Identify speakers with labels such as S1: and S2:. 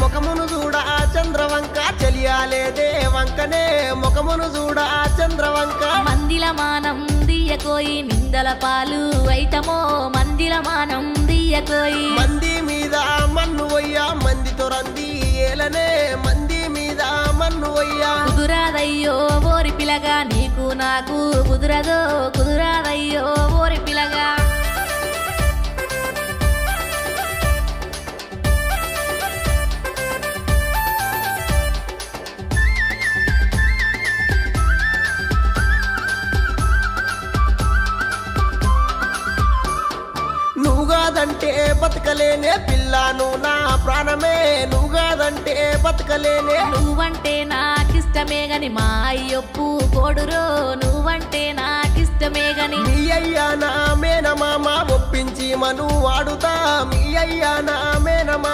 S1: ముఖమును చూడ చంద్రవంక చెలియాలేదే వంకనే ముఖమును చూడ చంద్రవంక
S2: మందిల మానం దియ్యకోయి నిందల పాలు అయితమో మందిల మానం దియ్యకోయి
S1: మంది మీద మన్ను వయ్యా మంది తొరంది ఏలనే మంది మీద మన్ను వయ్యా
S2: కుదురాదయ్యో ఓరి పిలగా నీకు నాకు కుదురదో కుదురాదయ్యో ఓరి పిలగా
S1: నువ్వుగాదంటే బతకలేనే పిల్లను నా ప్రాణమే నువ్వుగాదంటే బతకలేనే
S2: నువ్వంటే నాకిష్టమే గని మా అయ్యొప్పు కోడురో నువ్వంటే నాకిష్టమే గని
S1: మీ అయ్యా నా మేనమామ ఒప్పించి మను వాడుతా మీ అయ్యా నా మేనమా